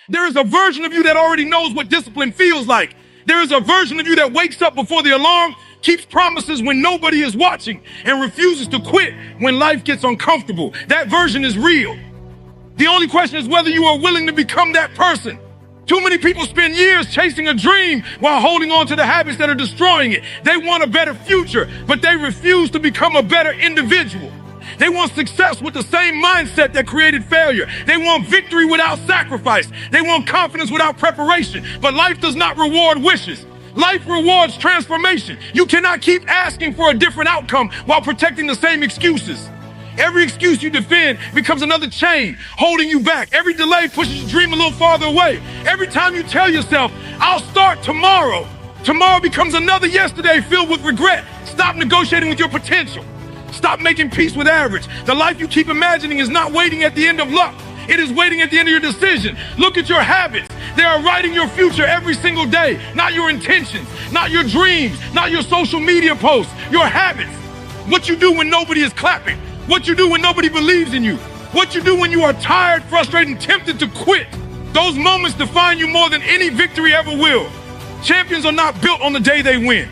There is a version of you that already knows what discipline feels like. There is a version of you that wakes up before the alarm, keeps promises when nobody is watching, and refuses to quit when life gets uncomfortable. That version is real. The only question is whether you are willing to become that person. Too many people spend years chasing a dream while holding on to the habits that are destroying it. They want a better future, but they refuse to become a better individual. They want success with the same mindset that created failure. They want victory without sacrifice. They want confidence without preparation. But life does not reward wishes. Life rewards transformation. You cannot keep asking for a different outcome while protecting the same excuses. Every excuse you defend becomes another chain holding you back. Every delay pushes your dream a little farther away. Every time you tell yourself, I'll start tomorrow, tomorrow becomes another yesterday filled with regret. Stop negotiating with your potential. Stop making peace with average. The life you keep imagining is not waiting at the end of luck. It is waiting at the end of your decision. Look at your habits. They are writing your future every single day, not your intentions, not your dreams, not your social media posts, your habits. What you do when nobody is clapping. What you do when nobody believes in you. What you do when you are tired, frustrated, and tempted to quit. Those moments define you more than any victory ever will. Champions are not built on the day they win.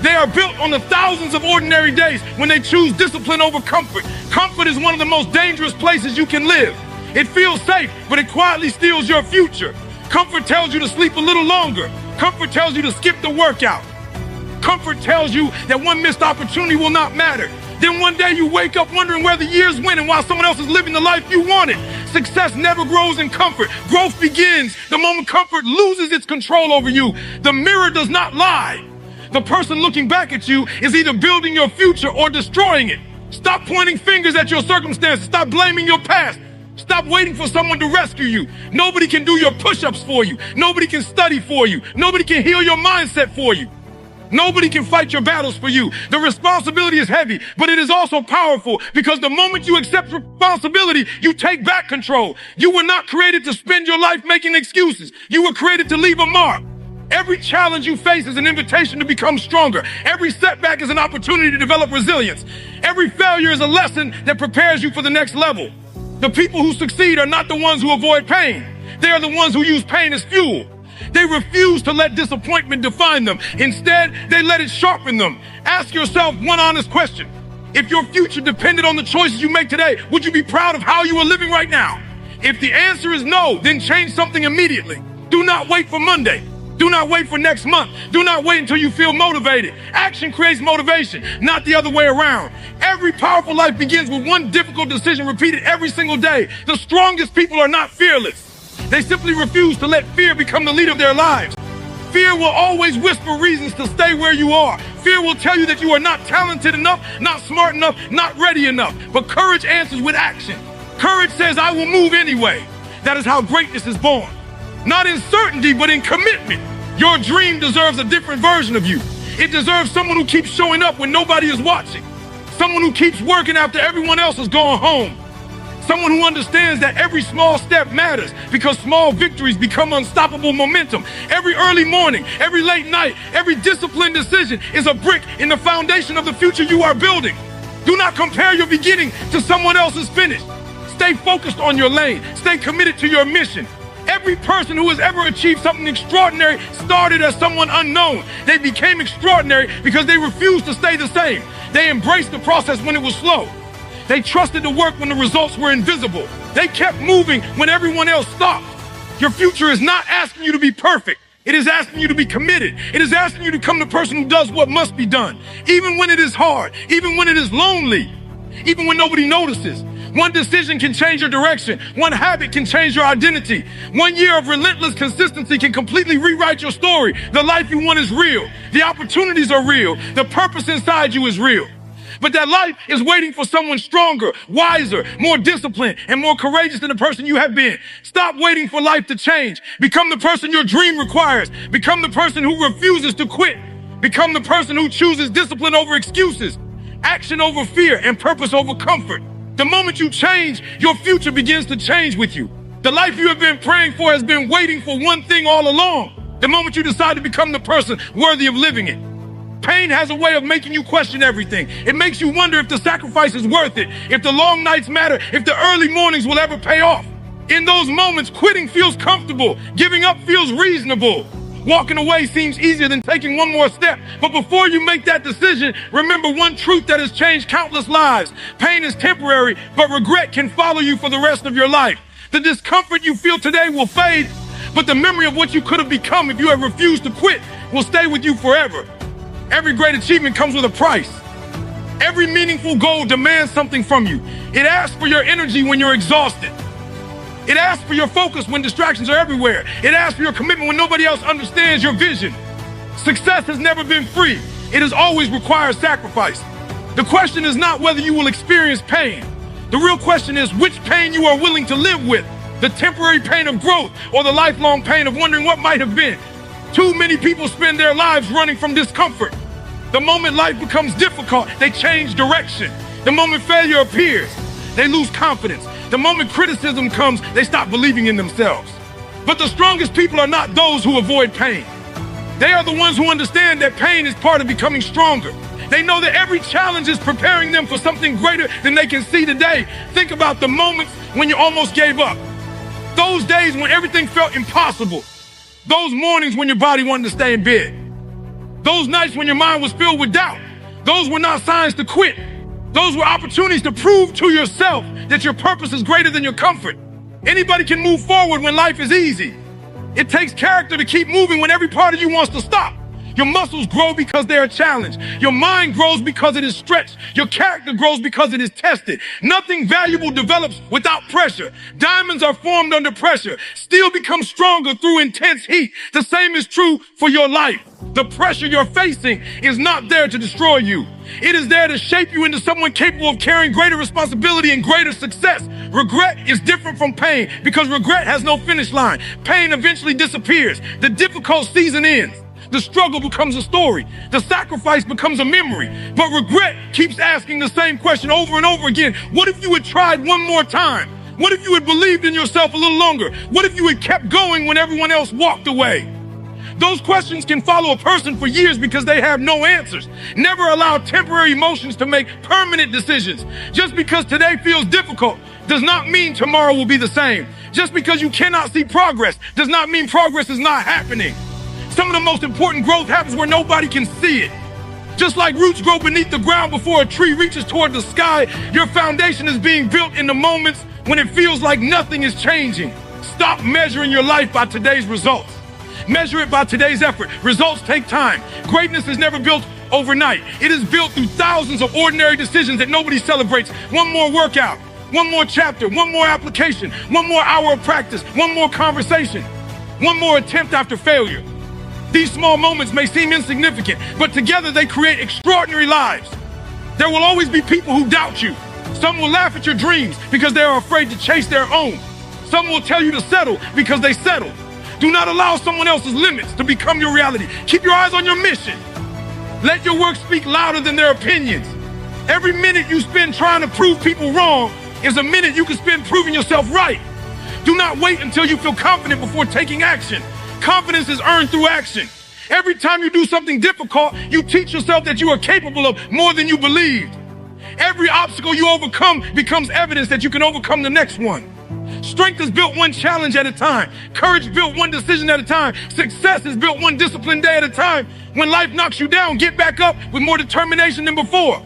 They are built on the thousands of ordinary days when they choose discipline over comfort. Comfort is one of the most dangerous places you can live. It feels safe, but it quietly steals your future. Comfort tells you to sleep a little longer. Comfort tells you to skip the workout. Comfort tells you that one missed opportunity will not matter. Then one day you wake up wondering where the years went and while someone else is living the life you wanted. Success never grows in comfort. Growth begins the moment comfort loses its control over you. The mirror does not lie. The person looking back at you is either building your future or destroying it. Stop pointing fingers at your circumstances. Stop blaming your past. Stop waiting for someone to rescue you. Nobody can do your push-ups for you. Nobody can study for you. Nobody can heal your mindset for you. Nobody can fight your battles for you. The responsibility is heavy, but it is also powerful because the moment you accept responsibility, you take back control. You were not created to spend your life making excuses. You were created to leave a mark. Every challenge you face is an invitation to become stronger. Every setback is an opportunity to develop resilience. Every failure is a lesson that prepares you for the next level. The people who succeed are not the ones who avoid pain. They are the ones who use pain as fuel. They refuse to let disappointment define them. Instead, they let it sharpen them. Ask yourself one honest question. If your future depended on the choices you make today, would you be proud of how you are living right now? If the answer is no, then change something immediately. Do not wait for Monday. Do not wait for next month. Do not wait until you feel motivated. Action creates motivation, not the other way around. Every powerful life begins with one difficult decision repeated every single day. The strongest people are not fearless. They simply refuse to let fear become the lead of their lives. Fear will always whisper reasons to stay where you are. Fear will tell you that you are not talented enough, not smart enough, not ready enough. But courage answers with action. Courage says, I will move anyway. That is how greatness is born. Not in certainty, but in commitment. Your dream deserves a different version of you. It deserves someone who keeps showing up when nobody is watching. Someone who keeps working after everyone else has gone home. Someone who understands that every small step matters because small victories become unstoppable momentum. Every early morning, every late night, every disciplined decision is a brick in the foundation of the future you are building. Do not compare your beginning to someone else's finish. Stay focused on your lane. Stay committed to your mission. Every person who has ever achieved something extraordinary started as someone unknown. They became extraordinary because they refused to stay the same. They embraced the process when it was slow. They trusted the work when the results were invisible. They kept moving when everyone else stopped. Your future is not asking you to be perfect. It is asking you to be committed. It is asking you to become the person who does what must be done, even when it is hard, even when it is lonely, even when nobody notices. One decision can change your direction. One habit can change your identity. 1 year of relentless consistency can completely rewrite your story. The life you want is real. The opportunities are real. The purpose inside you is real. But that life is waiting for someone stronger, wiser, more disciplined, and more courageous than the person you have been. Stop waiting for life to change. Become the person your dream requires. Become the person who refuses to quit. Become the person who chooses discipline over excuses, action over fear, and purpose over comfort. The moment you change, your future begins to change with you. The life you have been praying for has been waiting for one thing all along. The moment you decide to become the person worthy of living it. Pain has a way of making you question everything. It makes you wonder if the sacrifice is worth it, if the long nights matter, if the early mornings will ever pay off. In those moments, quitting feels comfortable. Giving up feels reasonable. Walking away seems easier than taking one more step. But before you make that decision, remember one truth that has changed countless lives. Pain is temporary, but regret can follow you for the rest of your life. The discomfort you feel today will fade, but the memory of what you could have become if you had refused to quit will stay with you forever. Every great achievement comes with a price. Every meaningful goal demands something from you. It asks for your energy when you're exhausted. It asks for your focus when distractions are everywhere. It asks for your commitment when nobody else understands your vision. Success has never been free. It has always required sacrifice. The question is not whether you will experience pain. The real question is which pain you are willing to live with. The temporary pain of growth or the lifelong pain of wondering what might have been. Too many people spend their lives running from discomfort. The moment life becomes difficult, they change direction. The moment failure appears, they lose confidence. The moment criticism comes, they stop believing in themselves. But the strongest people are not those who avoid pain. They are the ones who understand that pain is part of becoming stronger. They know that every challenge is preparing them for something greater than they can see today. Think about the moments when you almost gave up. Those days when everything felt impossible. Those mornings when your body wanted to stay in bed. Those nights when your mind was filled with doubt. Those were not signs to quit. Those were opportunities to prove to yourself that your purpose is greater than your comfort. Anybody can move forward when life is easy. It takes character to keep moving when every part of you wants to stop. Your muscles grow because they are challenged. Your mind grows because it is stretched. Your character grows because it is tested. Nothing valuable develops without pressure. Diamonds are formed under pressure. Steel becomes stronger through intense heat. The same is true for your life. The pressure you're facing is not there to destroy you. It is there to shape you into someone capable of carrying greater responsibility and greater success. Regret is different from pain because regret has no finish line. Pain eventually disappears. The difficult season ends. The struggle becomes a story. The sacrifice becomes a memory. But regret keeps asking the same question over and over again. What if you had tried one more time? What if you had believed in yourself a little longer? What if you had kept going when everyone else walked away? Those questions can follow a person for years because they have no answers. Never allow temporary emotions to make permanent decisions. Just because today feels difficult does not mean tomorrow will be the same. Just because you cannot see progress does not mean progress is not happening. Some of the most important growth happens where nobody can see it. Just like roots grow beneath the ground before a tree reaches toward the sky, your foundation is being built in the moments when it feels like nothing is changing. Stop measuring your life by today's results. Measure it by today's effort. Results take time. Greatness is never built overnight. It is built through thousands of ordinary decisions that nobody celebrates. One more workout, one more chapter, one more application, one more hour of practice, one more conversation, one more attempt after failure. These small moments may seem insignificant, but together they create extraordinary lives. There will always be people who doubt you. Some will laugh at your dreams because they are afraid to chase their own. Some will tell you to settle because they settle. Do not allow someone else's limits to become your reality. Keep your eyes on your mission. Let your work speak louder than their opinions. Every minute you spend trying to prove people wrong is a minute you can spend proving yourself right. Do not wait until you feel confident before taking action. Confidence is earned through action. Every time you do something difficult, you teach yourself that you are capable of more than you believed. Every obstacle you overcome becomes evidence that you can overcome the next one. Strength is built one challenge at a time. Courage built one decision at a time. Success is built one disciplined day at a time. When life knocks you down, get back up with more determination than before.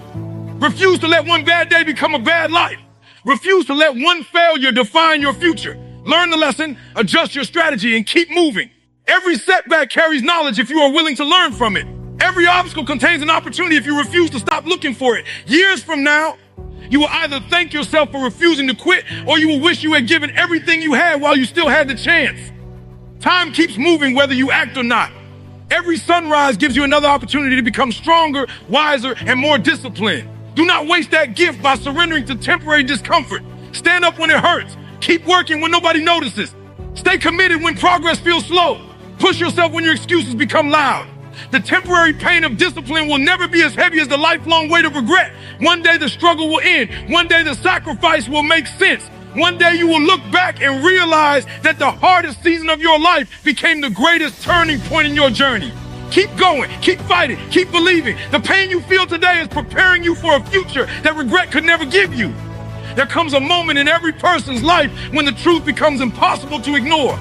Refuse to let one bad day become a bad life. Refuse to let one failure define your future. Learn the lesson, adjust your strategy, and keep moving. Every setback carries knowledge if you are willing to learn from it. Every obstacle contains an opportunity if you refuse to stop looking for it. Years from now, you will either thank yourself for refusing to quit, or you will wish you had given everything you had while you still had the chance. Time keeps moving whether you act or not. Every sunrise gives you another opportunity to become stronger, wiser, and more disciplined. Do not waste that gift by surrendering to temporary discomfort. Stand up when it hurts. Keep working when nobody notices. Stay committed when progress feels slow. Push yourself when your excuses become loud. The temporary pain of discipline will never be as heavy as the lifelong weight of regret. One day the struggle will end. One day the sacrifice will make sense. One day you will look back and realize that the hardest season of your life became the greatest turning point in your journey. Keep going, keep fighting, keep believing. The pain you feel today is preparing you for a future that regret could never give you. There comes a moment in every person's life when the truth becomes impossible to ignore.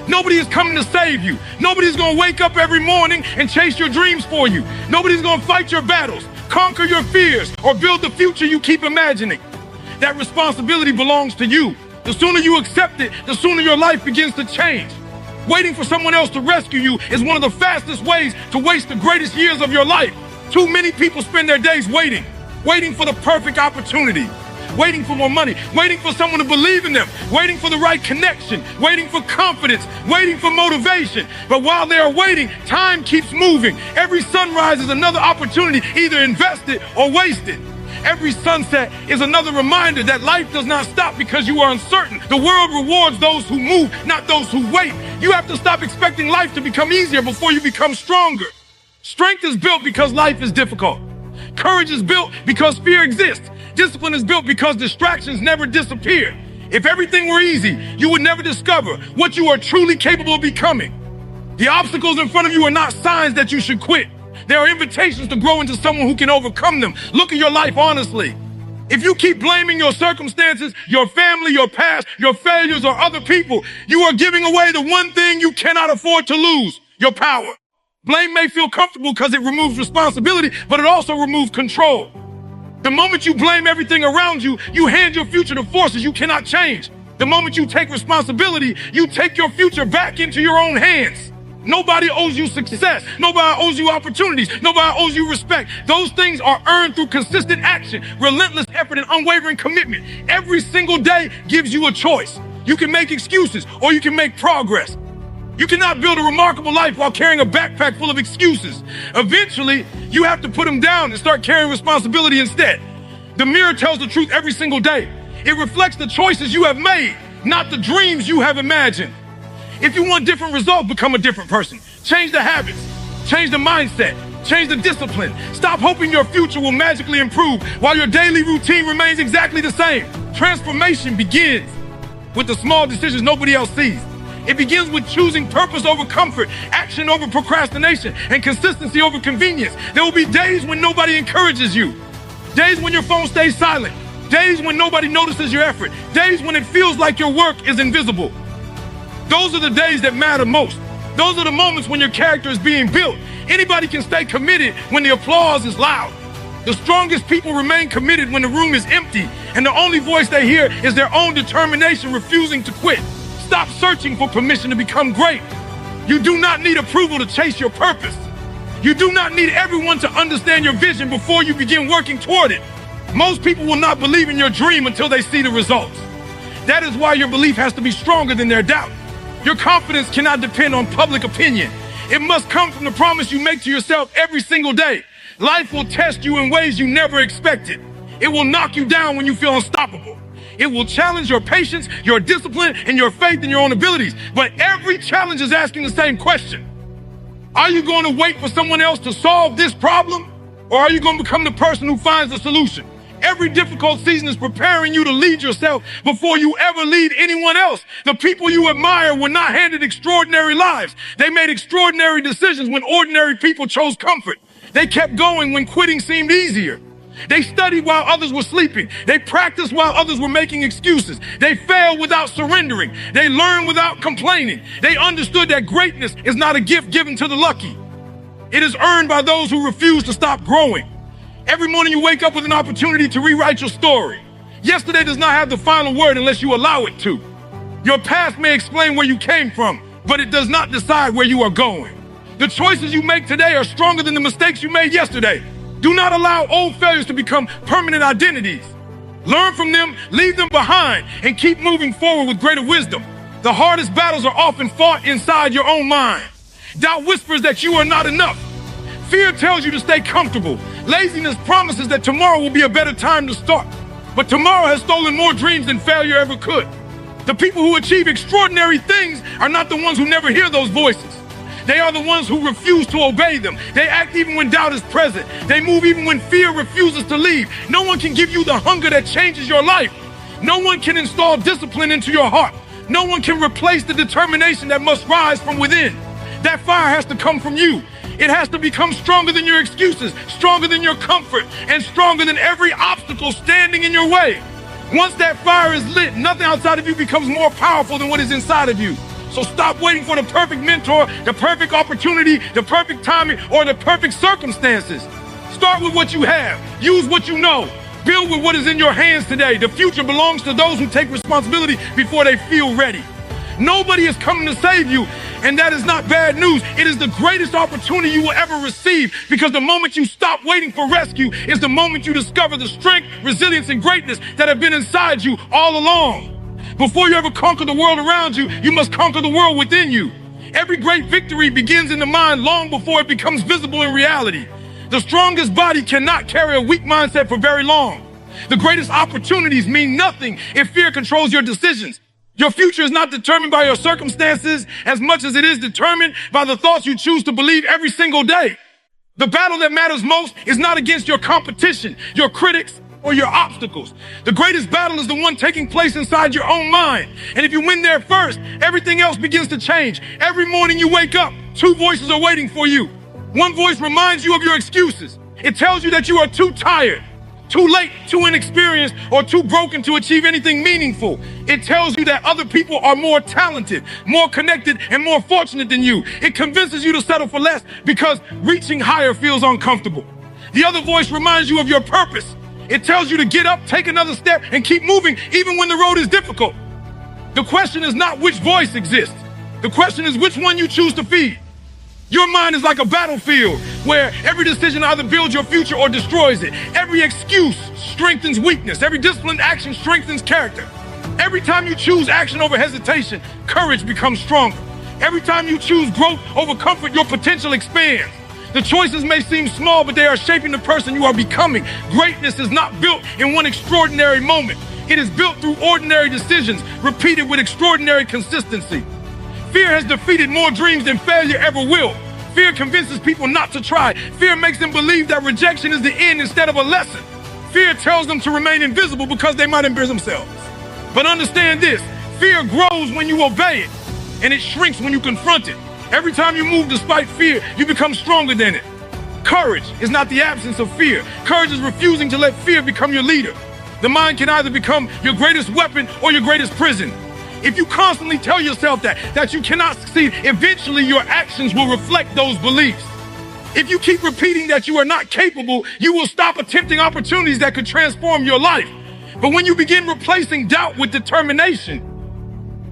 Nobody is coming to save you. Nobody's going to wake up every morning and chase your dreams for you. Nobody's going to fight your battles, conquer your fears, or build the future you keep imagining. That responsibility belongs to you. The sooner you accept it, the sooner your life begins to change. Waiting for someone else to rescue you is one of the fastest ways to waste the greatest years of your life. Too many people spend their days waiting for the perfect opportunity, waiting for more money, waiting for someone to believe in them, waiting for the right connection, waiting for confidence, waiting for motivation. But while they are waiting, time keeps moving. Every sunrise is another opportunity, either invested or wasted. Every sunset is another reminder that life does not stop because you are uncertain. The world rewards those who move, not those who wait. You have to stop expecting life to become easier before you become stronger. Strength is built because life is difficult. Courage is built because fear exists. Discipline is built because distractions never disappear. If everything were easy, you would never discover what you are truly capable of becoming. The obstacles in front of you are not signs that you should quit. They are invitations to grow into someone who can overcome them. Look at your life honestly. If you keep blaming your circumstances, your family, your past, your failures, or other people, you are giving away the one thing you cannot afford to lose, your power. Blame may feel comfortable because it removes responsibility, but it also removes control. The moment you blame everything around you, you hand your future to forces you cannot change. The moment you take responsibility, you take your future back into your own hands. Nobody owes you success. Nobody owes you opportunities. Nobody owes you respect. Those things are earned through consistent action, relentless effort, and unwavering commitment. Every single day gives you a choice. You can make excuses or you can make progress. You cannot build a remarkable life while carrying a backpack full of excuses. Eventually, you have to put them down and start carrying responsibility instead. The mirror tells the truth every single day. It reflects the choices you have made, not the dreams you have imagined. If you want different results, become a different person. Change the habits, change the mindset, change the discipline. Stop hoping your future will magically improve while your daily routine remains exactly the same. Transformation begins with the small decisions nobody else sees. It begins with choosing purpose over comfort, action over procrastination, and consistency over convenience. There will be days when nobody encourages you, days when your phone stays silent, days when nobody notices your effort, days when it feels like your work is invisible. Those are the days that matter most. Those are the moments when your character is being built. Anybody can stay committed when the applause is loud. The strongest people remain committed when the room is empty, and the only voice they hear is their own determination refusing to quit. Stop searching for permission to become great. You do not need approval to chase your purpose. You do not need everyone to understand your vision before you begin working toward it. Most people will not believe in your dream until they see the results. That is why your belief has to be stronger than their doubt. Your confidence cannot depend on public opinion. It must come from the promise you make to yourself every single day. Life will test you in ways you never expected. It will knock you down when you feel unstoppable. It will challenge your patience, your discipline, and your faith in your own abilities. But every challenge is asking the same question. Are you going to wait for someone else to solve this problem? Or are you going to become the person who finds the solution? Every difficult season is preparing you to lead yourself before you ever lead anyone else. The people you admire were not handed extraordinary lives. They made extraordinary decisions when ordinary people chose comfort. They kept going when quitting seemed easier. They studied while others were sleeping. They practiced while others were making excuses. They failed without surrendering. They learned without complaining. They understood that greatness is not a gift given to the lucky. It is earned by those who refuse to stop growing. Every morning you wake up with an opportunity to rewrite your story. Yesterday does not have the final word unless you allow it to. Your past may explain where you came from, but it does not decide where you are going. The choices you make today are stronger than the mistakes you made yesterday. Do not allow old failures to become permanent identities. Learn from them, leave them behind, and keep moving forward with greater wisdom. The hardest battles are often fought inside your own mind. Doubt whispers that you are not enough. Fear tells you to stay comfortable. Laziness promises that tomorrow will be a better time to start. But tomorrow has stolen more dreams than failure ever could. The people who achieve extraordinary things are not the ones who never hear those voices. They are the ones who refuse to obey them. They act even when doubt is present. They move even when fear refuses to leave. No one can give you the hunger that changes your life. No one can install discipline into your heart. No one can replace the determination that must rise from within. That fire has to come from you. It has to become stronger than your excuses, stronger than your comfort, and stronger than every obstacle standing in your way. Once that fire is lit, nothing outside of you becomes more powerful than what is inside of you. So stop waiting for the perfect mentor, the perfect opportunity, the perfect timing, or the perfect circumstances. Start with what you have. Use what you know. Build with what is in your hands today. The future belongs to those who take responsibility before they feel ready. Nobody is coming to save you, and that is not bad news. It is the greatest opportunity you will ever receive, because the moment you stop waiting for rescue is the moment you discover the strength, resilience, and greatness that have been inside you all along. Before you ever conquer the world around you, you must conquer the world within you. Every great victory begins in the mind long before it becomes visible in reality. The strongest body cannot carry a weak mindset for very long. The greatest opportunities mean nothing if fear controls your decisions. Your future is not determined by your circumstances as much as it is determined by the thoughts you choose to believe every single day. The battle that matters most is not against your competition, your critics, or your obstacles. The greatest battle is the one taking place inside your own mind. And if you win there first, everything else begins to change. Every morning you wake up, two voices are waiting for you. One voice reminds you of your excuses. It tells you that you are too tired, too late, too inexperienced, or too broken to achieve anything meaningful. It tells you that other people are more talented, more connected, and more fortunate than you. It convinces you to settle for less because reaching higher feels uncomfortable. The other voice reminds you of your purpose. It tells you to get up, take another step, and keep moving even when the road is difficult. The question is not which voice exists. The question is which one you choose to feed. Your mind is like a battlefield where every decision either builds your future or destroys it. Every excuse strengthens weakness. Every disciplined action strengthens character. Every time you choose action over hesitation, courage becomes stronger. Every time you choose growth over comfort, your potential expands. The choices may seem small, but they are shaping the person you are becoming. Greatness is not built in one extraordinary moment. It is built through ordinary decisions, repeated with extraordinary consistency. Fear has defeated more dreams than failure ever will. Fear convinces people not to try. Fear makes them believe that rejection is the end instead of a lesson. Fear tells them to remain invisible because they might embarrass themselves. But understand this, fear grows when you obey it, and it shrinks when you confront it. Every time you move despite fear, you become stronger than it. Courage is not the absence of fear. Courage is refusing to let fear become your leader. The mind can either become your greatest weapon or your greatest prison. If you constantly tell yourself that you cannot succeed, eventually your actions will reflect those beliefs. If you keep repeating that you are not capable, you will stop attempting opportunities that could transform your life. But when you begin replacing doubt with determination,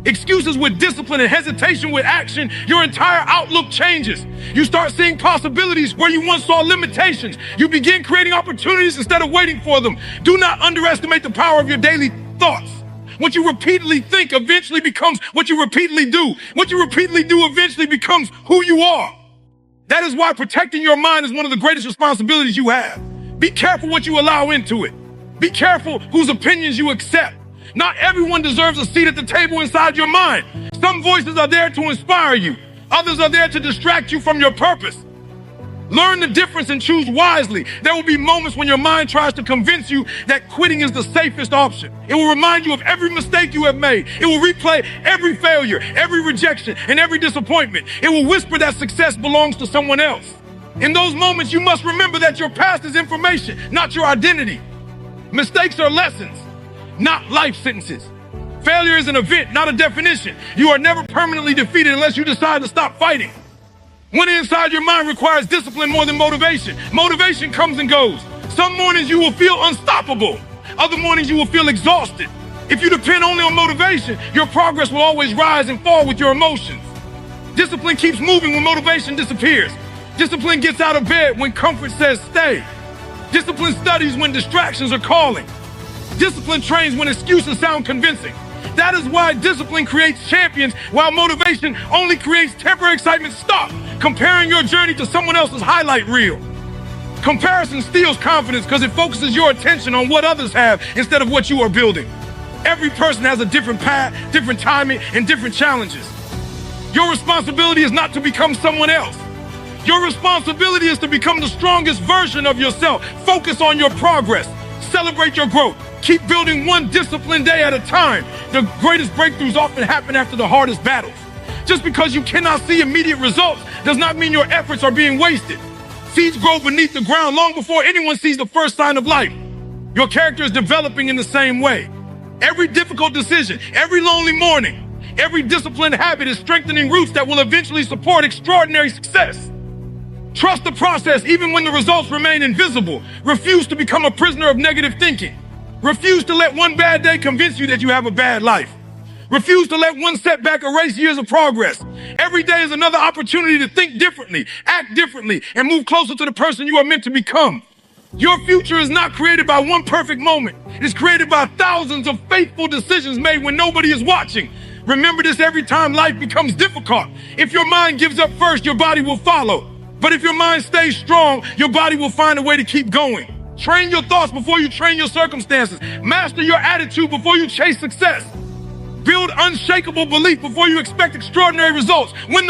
excuses with discipline, and hesitation with action, your entire outlook changes. You start seeing possibilities where you once saw limitations. You begin creating opportunities instead of waiting for them. Do not underestimate the power of your daily thoughts. What you repeatedly think eventually becomes what you repeatedly do. What you repeatedly do eventually becomes who you are. That is why protecting your mind is one of the greatest responsibilities you have. Be careful what you allow into it. Be careful whose opinions you accept. Not everyone deserves a seat at the table inside your mind. Some voices are there to inspire you. Others are there to distract you from your purpose. Learn the difference and choose wisely. There will be moments when your mind tries to convince you that quitting is the safest option. It will remind you of every mistake you have made. It will replay every failure, every rejection, and every disappointment. It will whisper that success belongs to someone else. In those moments, you must remember that your past is information, not your identity. Mistakes are lessons, not life sentences. Failure is an event, not a definition. You are never permanently defeated unless you decide to stop fighting. Winning inside your mind requires discipline more than motivation. Motivation comes and goes. Some mornings you will feel unstoppable. Other mornings you will feel exhausted. If you depend only on motivation, your progress will always rise and fall with your emotions. Discipline keeps moving when motivation disappears. Discipline gets out of bed when comfort says stay. Discipline studies when distractions are calling. Discipline trains when excuses sound convincing. That is why discipline creates champions, while motivation only creates temporary excitement. Stop comparing your journey to someone else's highlight reel. Comparison steals confidence because it focuses your attention on what others have instead of what you are building. Every person has a different path, different timing, and different challenges. Your responsibility is not to become someone else. Your responsibility is to become the strongest version of yourself. Focus on your progress. Celebrate your growth. Keep building one disciplined day at a time. The greatest breakthroughs often happen after the hardest battles. Just because you cannot see immediate results does not mean your efforts are being wasted. Seeds grow beneath the ground long before anyone sees the first sign of life. Your character is developing in the same way. Every difficult decision, every lonely morning, every disciplined habit is strengthening roots that will eventually support extraordinary success. Trust the process even when the results remain invisible. Refuse to become a prisoner of negative thinking. Refuse to let one bad day convince you that you have a bad life. Refuse to let one setback erase years of progress. Every day is another opportunity to think differently, act differently, and move closer to the person you are meant to become. Your future is not created by one perfect moment. It is created by thousands of faithful decisions made when nobody is watching. Remember this every time life becomes difficult. If your mind gives up first, your body will follow. But if your mind stays strong, your body will find a way to keep going. Train your thoughts before you train your circumstances. Master your attitude before you chase success. Build unshakable belief before you expect extraordinary results. When the